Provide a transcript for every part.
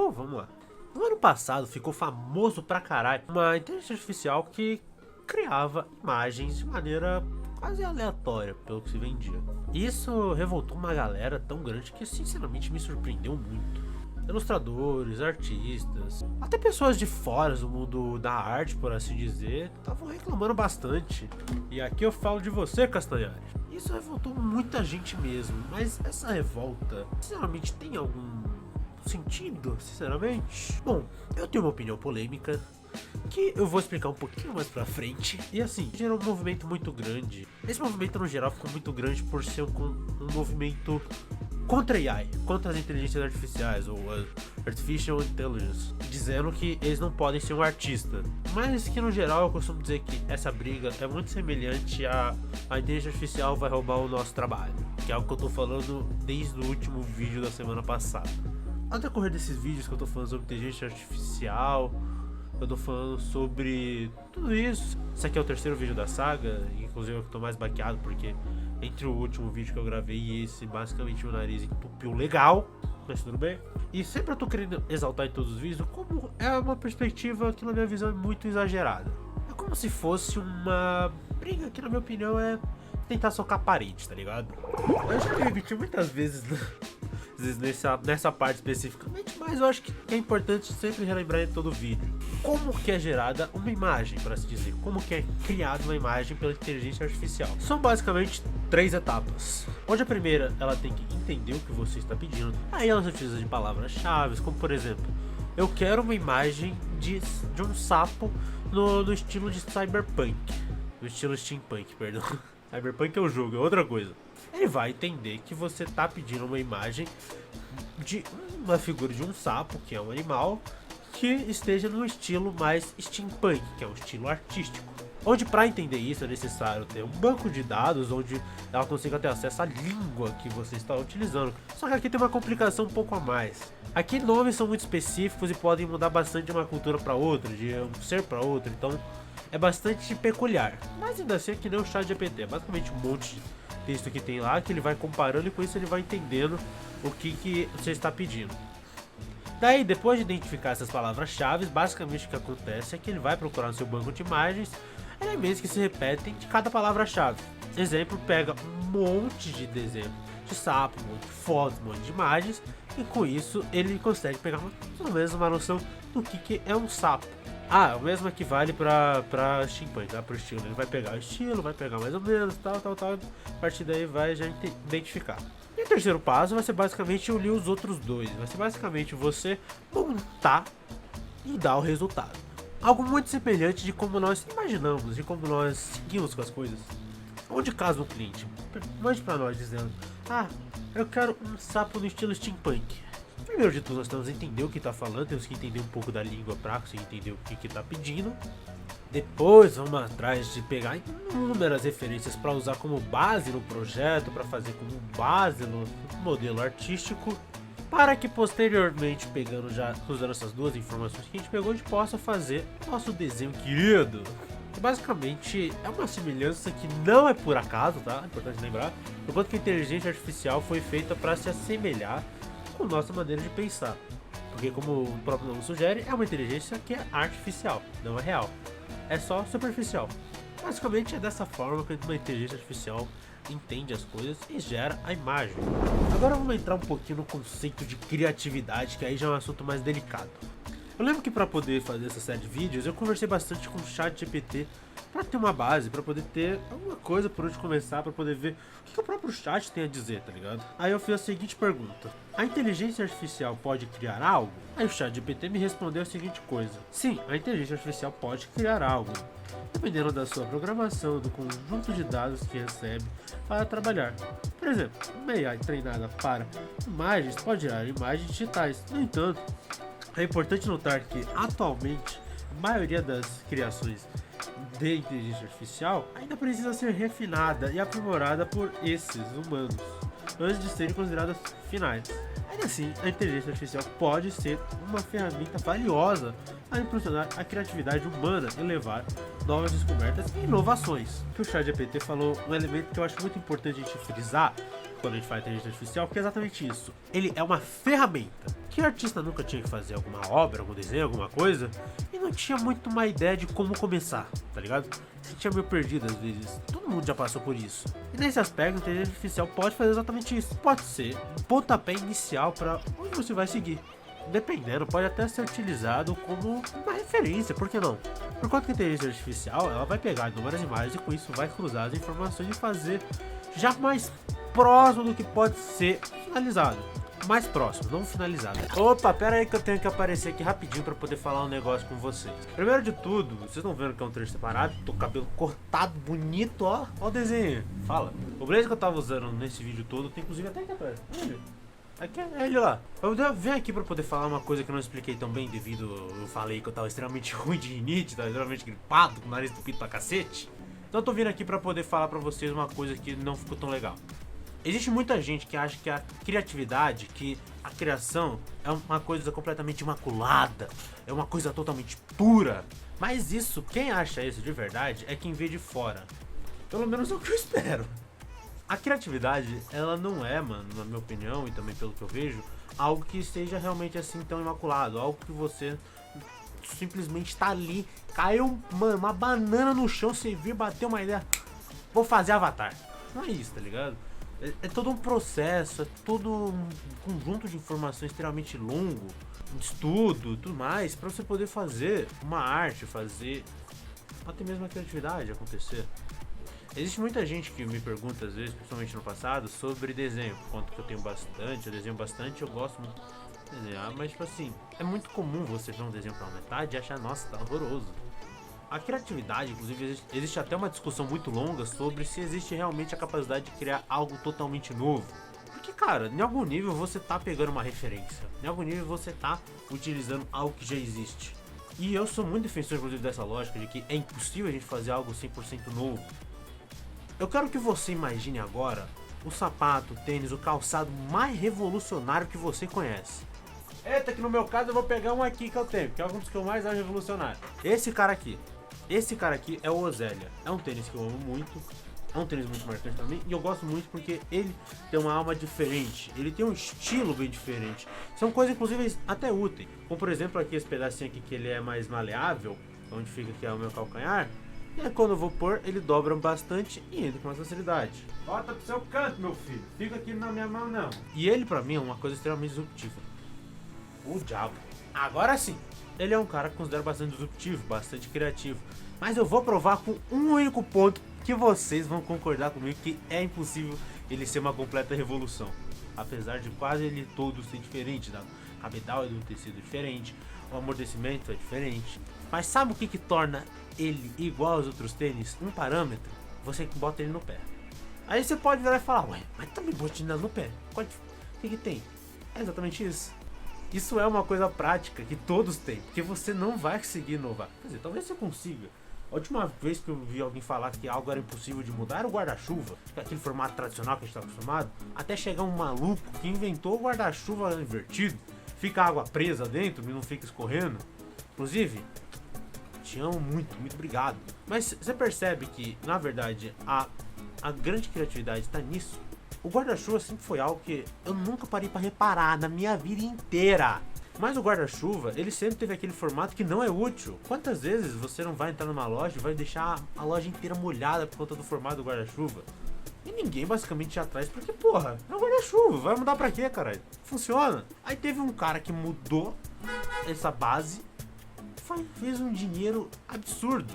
Então vamos lá. No ano passado ficou famoso pra caralho uma inteligência artificial que criava imagens de maneira quase aleatória, pelo que se vendia. Isso revoltou uma galera tão grande que sinceramente me surpreendeu muito. Ilustradores, artistas, até pessoas de fora do mundo da arte, por assim dizer, estavam reclamando bastante. E aqui eu falo de você, Castanhari. Isso revoltou muita gente mesmo, mas essa revolta, sinceramente, tem algum sentido, sinceramente? Bom, eu tenho uma opinião polêmica que eu vou explicar um pouquinho mais pra frente. E assim, gerou um movimento muito grande. Esse movimento no geral ficou muito grande por ser um movimento contra a AI, contra as inteligências artificiais, ou a Artificial Intelligence, dizendo que eles não podem ser um artista. Mas que no geral eu costumo dizer que essa briga é muito semelhante a inteligência artificial vai roubar o nosso trabalho, que é algo que eu tô falando desde o último vídeo da semana passada. Ao decorrer desses vídeos que eu tô falando sobre inteligência artificial, eu tô falando sobre tudo isso. Esse aqui é o terceiro vídeo da saga, inclusive eu tô mais baqueado porque entre o último vídeo que eu gravei e esse, basicamente meu nariz entupiu legal, mas tudo bem. E sempre eu tô querendo exaltar em todos os vídeos como é uma perspectiva que na minha visão é muito exagerada. É como se fosse uma briga que na minha opinião é tentar socar a parede, tá ligado? Eu já me repeti muitas vezes nessa parte especificamente, mas eu acho que é importante sempre relembrar em todo vídeo como que é gerada uma imagem, por assim dizer, como que é criada uma imagem pela inteligência artificial. São basicamente 3 etapas, onde a primeira ela tem que entender o que você está pedindo, aí ela se utiliza de palavras-chave, como por exemplo, eu quero uma imagem de um sapo no estilo de cyberpunk, no estilo steampunk, perdão. Cyberpunk é o jogo, é outra coisa. Ele vai entender que você está pedindo uma imagem de uma figura de um sapo, que é um animal, que esteja no estilo mais steampunk, que é um estilo artístico. Onde para entender isso é necessário ter um banco de dados onde ela consiga ter acesso à língua que você está utilizando. Só que aqui tem uma complicação um pouco a mais. Aqui nomes são muito específicos e podem mudar bastante de uma cultura para outra, de um ser para outro, então é bastante peculiar. Mas ainda assim é que nem o ChatGPT, é basicamente um monte de texto que tem lá que ele vai comparando e com isso ele vai entendendo o que você está pedindo. Daí, depois de identificar essas palavras-chave, basicamente o que acontece é que ele vai procurar no seu banco de imagens elementos que se repetem de cada palavra-chave. Exemplo, pega um monte de desenho de sapo, um monte de fotos, um monte de imagens, e com isso ele consegue pegar pelo menos uma noção do que é um sapo. Ah, o mesmo equivale pra steampunk, tá? Pro estilo. Ele vai pegar o estilo, vai pegar mais ou menos, tal. A partir daí vai já identificar. E o terceiro passo vai ser basicamente unir os outros dois. Vai ser basicamente você montar e dar o resultado. Algo muito semelhante de como nós imaginamos, de como nós seguimos com as coisas. Onde caso o cliente mande pra nós dizendo: ah, eu quero um sapo no estilo steampunk. Primeiro de tudo, nós temos que entender o que está falando, temos que entender um pouco da língua para conseguir entender o que está pedindo. Depois vamos atrás de pegar inúmeras referências para usar como base no projeto, para fazer como base no modelo artístico, para que posteriormente, usando essas duas informações que a gente pegou, a gente possa fazer nosso desenho querido. E basicamente é uma semelhança que não é por acaso, tá? É importante lembrar, enquanto que a inteligência artificial foi feita para se assemelhar com nossa maneira de pensar, porque como o próprio nome sugere, é uma inteligência que é artificial, não é real, é só superficial. Basicamente é dessa forma que uma inteligência artificial entende as coisas e gera a imagem. Agora vamos entrar um pouquinho no conceito de criatividade, que aí já é um assunto mais delicado. Eu lembro que para poder fazer essa série de vídeos eu conversei bastante com o ChatGPT para ter uma base, para poder ter alguma coisa por onde começar, para poder ver o que o próprio chat tem a dizer, tá ligado? Aí eu fiz a seguinte pergunta: a inteligência artificial pode criar algo? Aí o ChatGPT me respondeu a seguinte coisa: sim, a inteligência artificial pode criar algo, dependendo da sua programação, do conjunto de dados que recebe para trabalhar. Por exemplo, uma AI treinada para imagens pode gerar imagens digitais. No entanto, é importante notar que, atualmente, a maioria das criações de inteligência artificial ainda precisa ser refinada e aprimorada por esses humanos, antes de serem consideradas finais. Ainda assim, a inteligência artificial pode ser uma ferramenta valiosa para impulsionar a criatividade humana e levar novas descobertas e inovações. O que o ChatGPT falou, um elemento que eu acho muito importante a gente frisar, quando a gente fala inteligência artificial, porque é exatamente isso. Ele é uma ferramenta que o artista nunca tinha que fazer alguma obra, algum desenho, alguma coisa, e não tinha muito uma ideia de como começar, tá ligado? Se tinha meio perdido às vezes. Todo mundo já passou por isso. E nesse aspecto, a inteligência artificial pode fazer exatamente isso. Pode ser um pontapé inicial para onde você vai seguir. Dependendo, pode até ser utilizado como uma referência, por que não? Por conta que a inteligência artificial, ela vai pegar inúmeras imagens e com isso vai cruzar as informações e fazer já mais próximo do que pode ser finalizado. Mais próximo, não finalizado. Opa, pera aí que eu tenho que aparecer aqui rapidinho pra poder falar um negócio com vocês. Primeiro de tudo, vocês estão vendo que é um trecho separado, tô com o cabelo cortado, bonito, ó o desenho. Fala. O blazer que eu tava usando nesse vídeo todo, tem inclusive até aqui atrás. Aqui é ele lá. Eu venho aqui pra poder falar uma coisa que eu não expliquei tão bem devido eu falei que eu tava extremamente ruim de rinite, tava extremamente gripado, com o nariz entupido pra cacete. Então eu tô vindo aqui pra poder falar pra vocês uma coisa que não ficou tão legal. Existe muita gente que acha que a criatividade, que a criação é uma coisa completamente imaculada, é uma coisa totalmente pura. Mas isso, quem acha isso de verdade é quem vê de fora. Pelo menos é o que eu espero. A criatividade, ela não é, mano, na minha opinião e também pelo que eu vejo, algo que seja realmente assim tão imaculado, algo que você simplesmente tá ali, caiu, mano, uma banana no chão, você vir, bater uma ideia, vou fazer Avatar. Não é isso, tá ligado? É todo um processo, é todo um conjunto de informações extremamente longo, estudo e tudo mais, pra você poder fazer uma arte, fazer até mesmo a criatividade acontecer. Existe muita gente que me pergunta às vezes, principalmente no passado, sobre desenho, por conta que eu tenho bastante, eu desenho bastante, eu gosto muito de desenhar, mas tipo assim, é muito comum você ver um desenho pela metade e achar, nossa, tá horroroso. A criatividade, inclusive, existe até uma discussão muito longa sobre se existe realmente a capacidade de criar algo totalmente novo. Porque, cara, em algum nível você tá pegando uma referência, em algum nível você tá utilizando algo que já existe. E eu sou muito defensor, inclusive, dessa lógica de que é impossível a gente fazer algo 100% novo. Eu quero que você imagine agora o sapato, o tênis, o calçado mais revolucionário que você conhece. Eita, que no meu caso eu vou pegar um aqui que eu tenho, que é um dos que eu mais acho revolucionário. Esse cara aqui é o Ozelia. É um tênis que eu amo muito, é um tênis muito marcante também, e eu gosto muito porque ele tem uma alma diferente, ele tem um estilo bem diferente. São coisas, inclusive, até úteis. Como, por exemplo, aqui esse pedacinho aqui que ele é mais maleável, onde fica aqui é o meu calcanhar. E aí, quando eu vou pôr, ele dobra bastante e entra com mais facilidade. Bota pro seu canto, meu filho. Fica aqui na minha mão, não. E ele, pra mim, é uma coisa extremamente disruptiva. O diabo. Agora sim. Ele é um cara que eu considero bastante disruptivo, bastante criativo. Mas eu vou provar com um único ponto que vocês vão concordar comigo que é impossível ele ser uma completa revolução. Apesar de quase ele todo ser diferente. Da cabedal é de um tecido diferente, o amortecimento é diferente. Mas sabe o que torna ele igual aos outros tênis? Um parâmetro, você que bota ele no pé. Aí você pode virar e falar, ué, mas também botina no pé, o que tem? É exatamente isso. Isso é uma coisa prática que todos têm, porque você não vai conseguir inovar. Quer dizer, talvez você consiga. A última vez que eu vi alguém falar que algo era impossível de mudar era o guarda-chuva, aquele formato tradicional que a gente está acostumado, até chegar um maluco que inventou o guarda-chuva invertido, fica água presa dentro e não fica escorrendo. Inclusive, te amo muito, muito obrigado. Mas você percebe que, na verdade, a grande criatividade está nisso. O guarda-chuva sempre foi algo que eu nunca parei para reparar na minha vida inteira. Mas o guarda-chuva, ele sempre teve aquele formato que não é útil. Quantas vezes você não vai entrar numa loja e vai deixar a loja inteira molhada por conta do formato do guarda-chuva? E ninguém basicamente ia atrás porque, porra, é um guarda-chuva, vai mudar pra quê, caralho? Funciona. Aí teve um cara que mudou essa base, fez um dinheiro absurdo.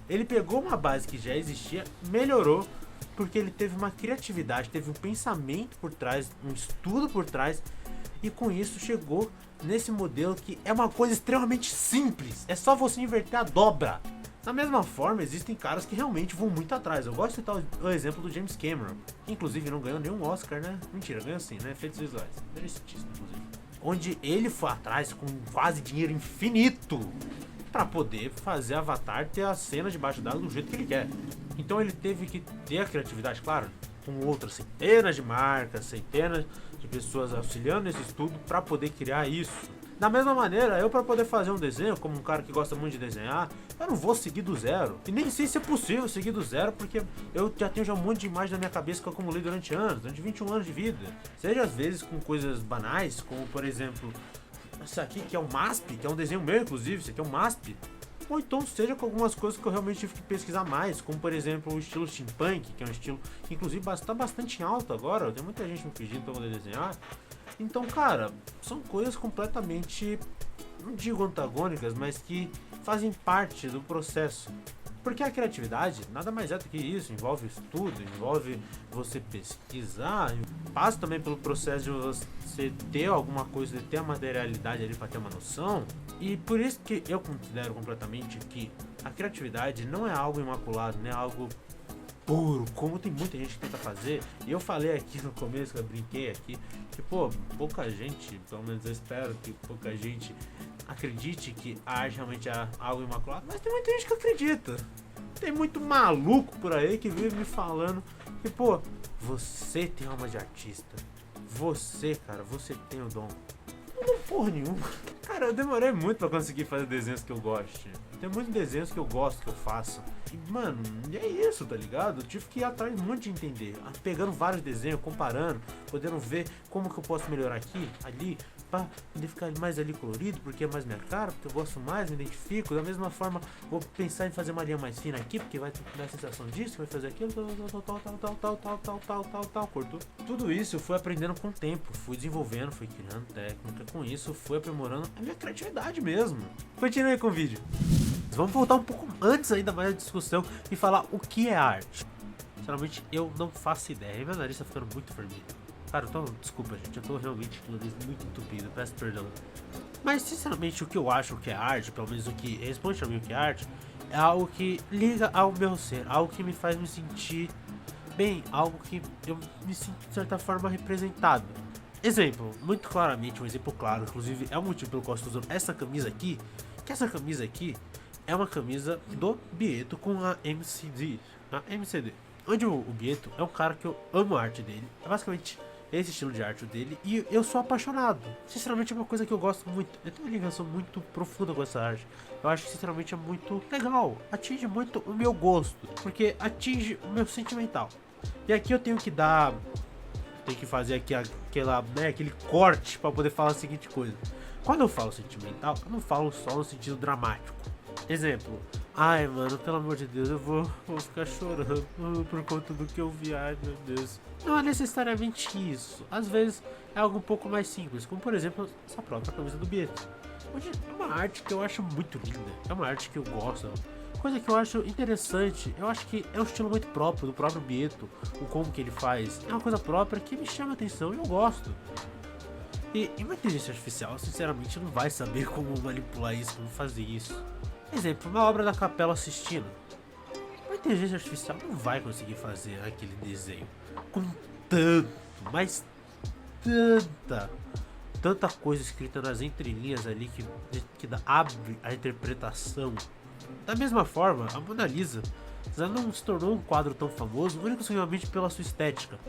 Ele pegou uma base que já existia, melhorou, porque ele teve uma criatividade, teve um pensamento por trás, um estudo por trás, e com isso chegou nesse modelo que é uma coisa extremamente simples, é só você inverter a dobra. Da mesma forma, existem caras que realmente vão muito atrás. Eu gosto de citar o exemplo do James Cameron, que inclusive não ganhou nenhum Oscar, né? Mentira, ganhou sim, né? Efeitos visuais, meritíssimo, inclusive. Onde ele foi atrás com quase dinheiro infinito para poder fazer Avatar ter a cena debaixo d'água do jeito que ele quer. Então ele teve que ter a criatividade, claro, com outras centenas de marcas, centenas de pessoas auxiliando nesse estudo para poder criar isso. Da mesma maneira, eu para poder fazer um desenho, como um cara que gosta muito de desenhar, eu não vou seguir do zero. E nem sei se é possível seguir do zero, porque eu já tenho um monte de imagem na minha cabeça que eu acumulei durante anos, durante 21 anos de vida. Seja às vezes com coisas banais, como por exemplo, isso aqui que é um MASP, que é um desenho meu inclusive, isso aqui é um MASP. Ou então seja com algumas coisas que eu realmente tive que pesquisar mais, como por exemplo o estilo steampunk, que é um estilo que inclusive está bastante em alta agora, tem muita gente me pedindo para poder desenhar. Então, cara, são coisas completamente, não digo antagônicas, mas que fazem parte do processo. Porque a criatividade nada mais é do que isso, envolve estudo, envolve você pesquisar, passa também pelo processo de você ter alguma coisa, de ter a materialidade ali para ter uma noção. E por isso que eu considero completamente que a criatividade não é algo imaculado, não é algo puro, como tem muita gente que tenta fazer. E eu falei aqui no começo, eu brinquei aqui, que pouca gente, pelo menos eu espero que pouca gente acredite que a arte realmente é algo imaculado, mas tem muita gente que acredita. Tem muito maluco por aí que vive me falando que, você tem alma de artista. Você, cara, você tem o dom. Não porra nenhuma. Cara, eu demorei muito pra conseguir fazer desenhos que eu goste. Tem muitos desenhos que eu gosto, que eu faço. E, mano, é isso, tá ligado? Eu tive que ir atrás muito de entender. Pegando vários desenhos, comparando, podendo ver como que eu posso melhorar aqui, ali, pra poder ficar mais ali colorido, porque é mais minha cara, porque eu gosto mais, me identifico. Da mesma forma, vou pensar em fazer uma linha mais fina aqui, porque vai dar a sensação disso, vai fazer aquilo, tal, cortou. Tudo isso eu fui aprendendo com o tempo, fui desenvolvendo, fui criando técnica. Com isso, fui aprimorando a minha criatividade mesmo. Continue com o vídeo. Vamos voltar um pouco antes ainda mais da discussão e falar o que é arte. Sinceramente, eu não faço ideia. Meu nariz tá ficando muito vermelho. Cara, então, desculpa, gente. Eu tô realmente com o nariz muito entupido. Peço perdão. Mas, sinceramente, o que eu acho que é arte, pelo menos o que responde pra mim o que é arte, é algo que liga ao meu ser. Algo que me faz me sentir bem. Algo que eu me sinto, de certa forma, representado. Exemplo, muito claramente, um exemplo claro. Inclusive, é o motivo pelo qual eu estou usando essa camisa aqui. Que essa camisa aqui é uma camisa do Bieto com a MCD, onde o Bieto é um cara que eu amo a arte dele, é basicamente esse estilo de arte dele, e eu sou apaixonado. Sinceramente é uma coisa que eu gosto muito, eu tenho uma ligação muito profunda com essa arte. Eu acho que sinceramente é muito legal, atinge muito o meu gosto, porque atinge o meu sentimental. E aqui eu tenho que fazer aqui aquele corte para poder falar a seguinte coisa. Quando eu falo sentimental, eu não falo só no sentido dramático. Exemplo, ai mano, pelo amor de Deus, eu vou ficar chorando por conta do que eu vi, ai meu Deus. Não é necessariamente isso, às vezes é algo um pouco mais simples, como por exemplo essa própria camisa do Bieto. Hoje é uma arte que eu acho muito linda, é uma arte que eu gosto, coisa que eu acho interessante, eu acho que é um estilo muito próprio do próprio Bieto, o como que ele faz, é uma coisa própria que me chama a atenção e eu gosto. E uma inteligência artificial, sinceramente, não vai saber como manipular isso, como fazer isso. Exemplo, uma obra da Capela Sistina. Uma inteligência artificial não vai conseguir fazer aquele desenho com tanta coisa escrita nas entrelinhas ali que abre a interpretação. Da mesma forma, a Mona Lisa já não se tornou um quadro tão famoso unicamente pela sua estética,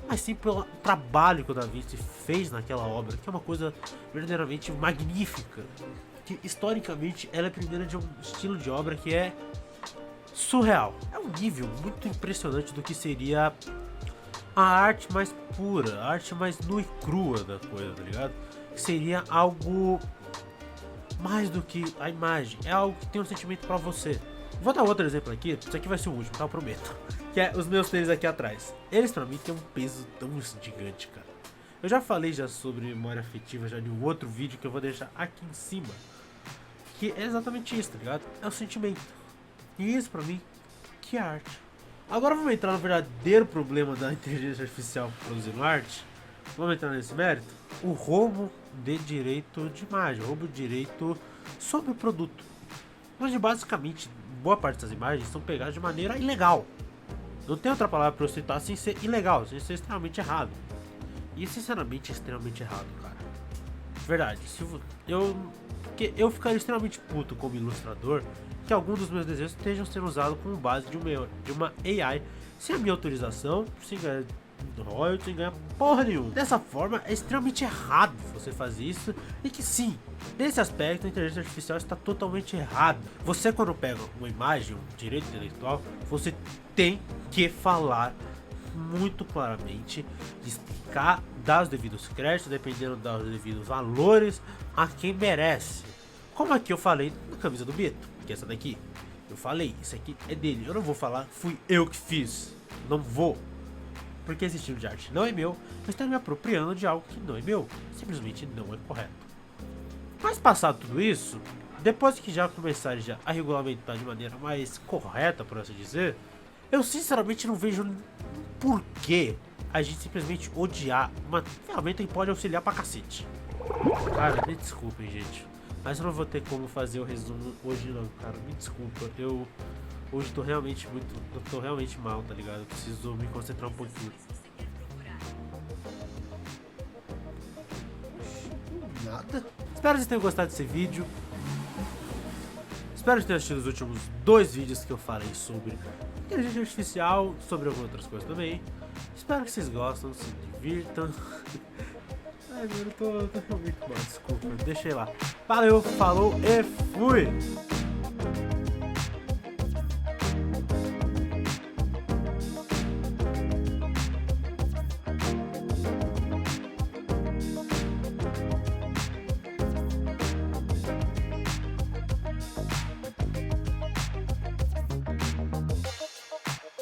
mas sim pelo trabalho que o Da Vinci fez naquela obra, que é uma coisa verdadeiramente magnífica, que historicamente ela é a primeira de um estilo de obra que é surreal. É um nível muito impressionante do que seria a arte mais pura, a arte mais nua e crua da coisa, tá ligado? Que seria algo mais do que a imagem, é algo que tem um sentimento pra você. Vou dar outro exemplo aqui, isso aqui vai ser o último, tá? Eu prometo. Que é os meus tênis aqui atrás. Eles pra mim têm um peso tão gigante, cara. Eu já falei sobre memória afetiva já em um outro vídeo que eu vou deixar aqui em cima. Que é exatamente isso, tá ligado? É o sentimento. E isso pra mim, que é arte. Agora vamos entrar no verdadeiro problema da inteligência artificial produzindo arte. Vamos entrar nesse mérito. O roubo de direito de imagem, o roubo de direito sobre o produto. Onde basicamente boa parte dessas imagens são pegadas de maneira ilegal. Não tem outra palavra para eu citar sem ser ilegal, sem ser extremamente errado. E sinceramente é extremamente errado, cara. Verdade, eu ficaria extremamente puto como ilustrador que alguns dos meus desenhos estejam sendo usados como base de uma AI sem a minha autorização, sem royalty, ganha porra nenhuma. Dessa forma, é extremamente errado você fazer isso, e que sim, nesse aspecto a inteligência artificial está totalmente errada. Você, quando pega uma imagem, um direito intelectual, você tem que falar muito claramente, de explicar, dar os devidos créditos, dependendo dos devidos valores, a quem merece. Como aqui eu falei na camisa do Beto, que é essa daqui. Eu falei, isso aqui é dele, eu não vou falar, fui eu que fiz. Não vou. Porque esse estilo de arte não é meu, eu estou me apropriando de algo que não é meu. Simplesmente não é correto. Mas passado tudo isso, depois que já começarem já a regulamentar de maneira mais correta, por assim dizer, eu sinceramente não vejo porquê a gente simplesmente odiar uma ferramenta que pode auxiliar pra cacete. Cara, me desculpem, gente, mas eu não vou ter como fazer o resumo hoje não, cara, me desculpa. Eu hoje tô realmente eu tô realmente mal, tá ligado? Eu preciso me concentrar um pouquinho. Nada. Espero que vocês tenham gostado desse vídeo. Espero que tenham assistido os últimos 2 vídeos que eu falei sobre inteligência artificial, sobre algumas outras coisas também. Espero que vocês gostem, se divirtam. Ai, mano, eu tô realmente mal, desculpa, deixei lá. Valeu, falou e fui!